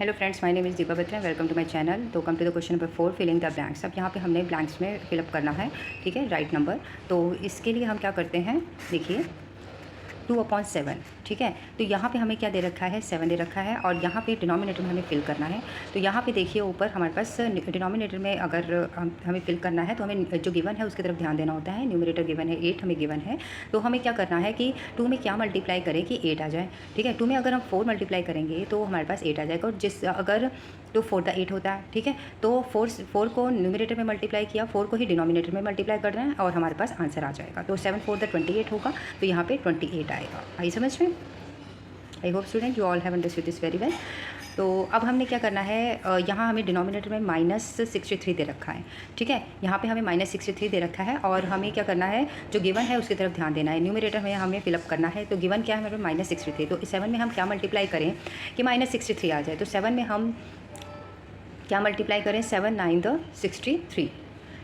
Hello friends, my name is Deepa Batra. Welcome to my channel. तो come to the question number 4, filling the blanks. अब यहाँ पे हमने blanks में फिलअप करना है, ठीक है, राइट नंबर। तो इसके लिए हम क्या करते हैं, देखिए 2/7, ठीक है। तो यहाँ पे हमें क्या दे रखा है, 7 दे रखा है और यहाँ पे डिनोमिनेटर में हमें फिल करना है। तो यहाँ पे देखिए ऊपर हमारे पास डिनोमिनेटर में अगर हमें फिल करना है तो हमें जो गिवन है उसकी तरफ ध्यान देना होता है। न्यूमरेटर गिवन है 8, हमें गिवन है। तो हमें क्या करना है कि 2 में क्या मल्टीप्लाई करें कि 8 आ जाए, ठीक है। 2 में अगर हम 4 मल्टीप्लाई करेंगे तो हमारे पास 8 आ जाएगा। और अगर तो 4 द 8 होता है, ठीक है। तो 4 को न्यूमरेटर में मल्टीप्लाई किया, 4 को ही डिनोमिनेटर में मल्टीप्लाई करना है और हमारे पास आंसर आ जाएगा। तो 7 4 द 28 होगा, तो यहाँ पे 28 आएगा। आई समझ में? आई hope student you all have understood this very well. तो अब हमने क्या करना है, यहाँ हमें डिनोमिनेटर में -63 दे रखा है, ठीक है। यहाँ पे हमें -63 दे रखा है और हमें क्या करना है, जो गिवन है उसकी तरफ ध्यान देना है। न्यूमरेटर में हमें फिलअप करना है। तो गिवन क्या है हमारे -63। तो 7 में हम क्या मल्टीप्लाई करें कि -63 आ जाए। तो 7 में हम क्या मल्टीप्लाई करें, 7 9 द 63,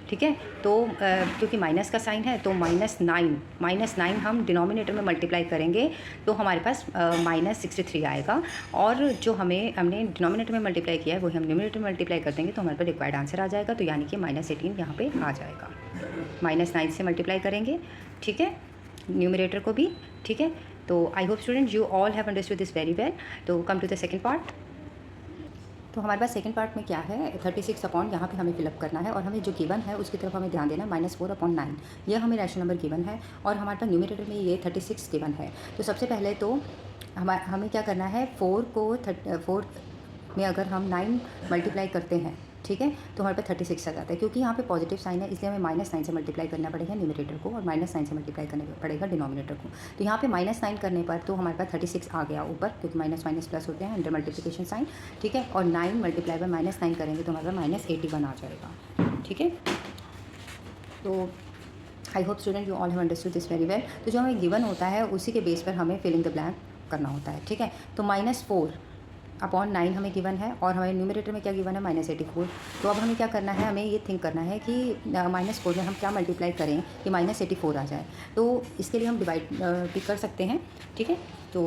ठीक है। तो क्योंकि माइनस का साइन है तो -9 हम डिनोमिनेटर में मल्टीप्लाई करेंगे तो हमारे पास -63 आएगा। और जो हमने डिनोमिनेटर में मल्टीप्लाई किया है वही हम न्यूमरेटर में मल्टीप्लाई कर देंगे तो हमारे पास रिक्वायर्ड आंसर आ जाएगा। तो यानी कि -18 यहाँ पे आ जाएगा। -9 से मल्टीप्लाई करेंगे, ठीक है, न्यूमरेटर को भी, ठीक है। तो I hope student you all have understood this very well. तो come to the second part. तो हमारे पास सेकंड पार्ट में क्या है, 36 अपॉन यहाँ पे हमें फिलअप करना है और हमें जो गिवन है उसकी तरफ हमें ध्यान देना है। -4/9 यह हमें रैशनल नंबर गिवन है और हमारे पास न्यूमरेटर में ये 36 गिवन है। तो सबसे पहले तो हमें क्या करना है, 4 में अगर हम 9 मल्टीप्लाई करते हैं, ठीक है, तो हमारे पास 36 आ जाता है। क्योंकि यहाँ पे पॉजिटिव साइन है इसलिए हमें -9 से मल्टीप्लाई करना पड़ेगा न्यूमरेटर को और -9 से मल्टीप्लाई करना पड़ेगा डिनोमिनेटर को। तो यहाँ पे -9 करने पर तो हमारे पास 36 आ गया ऊपर, क्योंकि माइनस माइनस प्लस होते हैं अंडर मल्टीप्लिकेशन साइन, ठीक है। और 9 मल्टीप्लाई बाय -9 करेंगे तो हमारे पास -81 आ जाएगा, ठीक है। तो I hope student you all have understood this very well. तो जो हमें गिवन होता है उसी के बेस पर हमें फिलिंग द ब्लैंक करना होता है, ठीक है। तो -4/9 हमें गिवन है और हमें न्यूमरेटर में क्या गिवन है, -84। तो अब हमें क्या करना है, हमें ये थिंक करना है कि -4 में हम क्या मल्टीप्लाई करें कि -84 आ जाए। तो इसके लिए हम डिवाइड भी कर सकते हैं, ठीक है। तो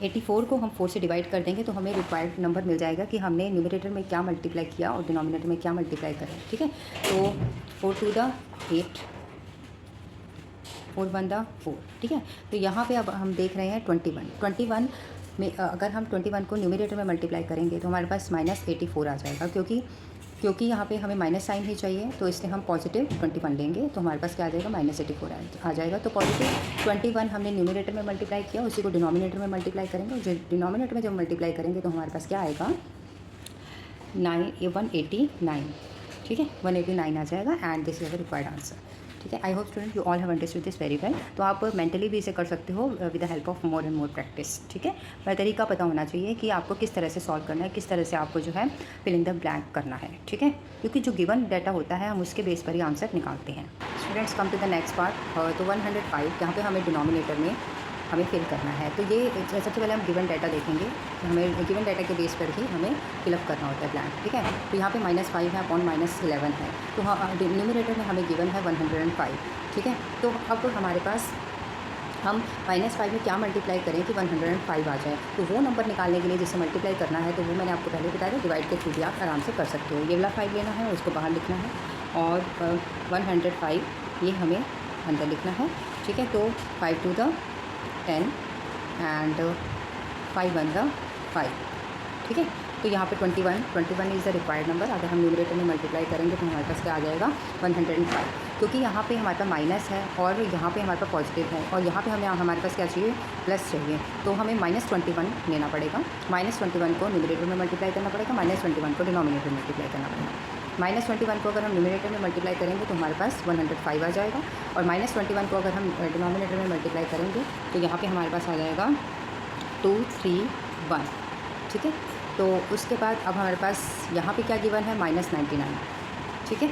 84 को हम 4 से डिवाइड कर देंगे तो हमें रिक्वायर्ड नंबर मिल जाएगा कि हमने न्यूमरेटर में क्या मल्टीप्लाई किया और डिनोमिनेटर में क्या मल्टीप्लाई करें, ठीक है। तो 4 2 द 8, 4 1 द 4, ठीक है। तो यहाँ पे अब हम देख रहे हैं 21 में अगर हम 21 को न्यूमरेटर में मल्टीप्लाई करेंगे तो हमारे पास -84 आ जाएगा। क्योंकि यहाँ पे हमें माइनस साइन ही चाहिए तो इसलिए हम पॉजिटिव 21 लेंगे तो हमारे पास क्या आ जाएगा, -84 आ जाएगा। तो पॉजिटिव 21 हमने न्यूमरेटर में मल्टीप्लाई किया, उसी को डिनोमिनेटर में मल्टीप्लाई करेंगे। जो डिनोमिनेटर में जब मल्टीप्लाई करेंगे तो हमारे पास क्या आएगा, 189, ठीक है, 189 आ जाएगा। And this is the required answer, ठीक है। I hope student you all have understood this very well. तो आप मेंटली भी इसे कर सकते हो with the help of more and more practice, ठीक है। पर तरीका पता होना चाहिए कि आपको किस तरह से सॉल्व करना है, किस तरह से आपको जो है फिलिंग द ब्लैंक करना है, ठीक है। क्योंकि जो गिवन डाटा होता है हम उसके बेस पर ही आंसर निकालते हैं। Students come to the next part. तो 105 यहाँ पे हमें डिनोमिनेटर में हमें फिल करना है। तो ये सबसे पहले हम गिवन डाटा देखेंगे, तो हमें गिवन डाटा के बेस पर ही हमें फिलअप करना होता है ब्लैंक, ठीक है। तो यहाँ पे -5 है अपॉन -11 है। तो न्यूमरेटर में हमें गिवन है 105, ठीक है। तो अब हमारे पास हम -5 में क्या मल्टीप्लाई करें कि 105 आ जाए। तो वो नंबर निकालने के लिए जिसे मल्टीप्लाई करना है तो वो मैंने आपको पहले बताया था, डिवाइड के थ्रू भी आप आराम से कर सकते हो। ये वाला 5 लेना है, उसको बाहर लिखना है और 105 ये हमें अंदर लिखना है, ठीक है। तो 5 2 द 10 एंड 5 1 द 5, ठीक है। तो यहाँ पे 21 इज़ द रिक्वायर्ड नंबर। अगर हम न्यूमरेटर में मल्टीप्लाई करेंगे तो हमारे पास क्या आ जाएगा, 105। क्योंकि यहाँ पे हमारे पास माइनस है और यहाँ पे हमारे पास पॉजिटिव है और यहाँ पे हमारे पास क्या चाहिए, प्लस चाहिए। तो हमें -21 लेना पड़ेगा। -21 को न्यूमरेटर में मल्टीप्लाई करना पड़ेगा, -21 को डिनोमिनेटर में मल्टीप्लाई करना पड़ेगा। -21 को अगर हम न्यूमरेटर में मल्टीप्लाई करेंगे तो हमारे पास 105 आ जाएगा और -21 को अगर हम डिनोमिनेटर में मल्टीप्लाई करेंगे तो यहाँ पे हमारे पास आ जाएगा 231, ठीक है। तो उसके बाद अब हमारे पास यहाँ पे क्या गिवन है, -99, ठीक है।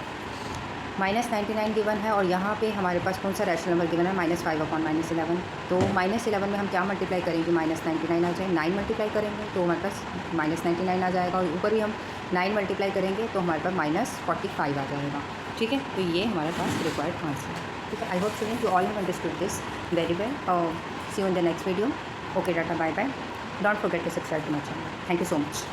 -99 गिवन है और यहाँ पे हमारे पास कौन सा रैशनल नंबर गिवन है, -5/-11। तो -11 में हम क्या मल्टीप्लाई करेंगे, -99 आ जाए। 9 मल्टीप्लाई करेंगे तो हमारे पास -99 आ जाएगा और ऊपर भी हम 9 मल्टीप्लाई करेंगे तो हमारे पास -45 आ जाएगा, ठीक है। तो ये हमारे पास रिक्वायर्ड आंसर है, ठीक है। I hope student you all have understood this very well. See you in the next video. Okay, tata, bye bye. Don't forget to subscribe to my channel. Thank you so much.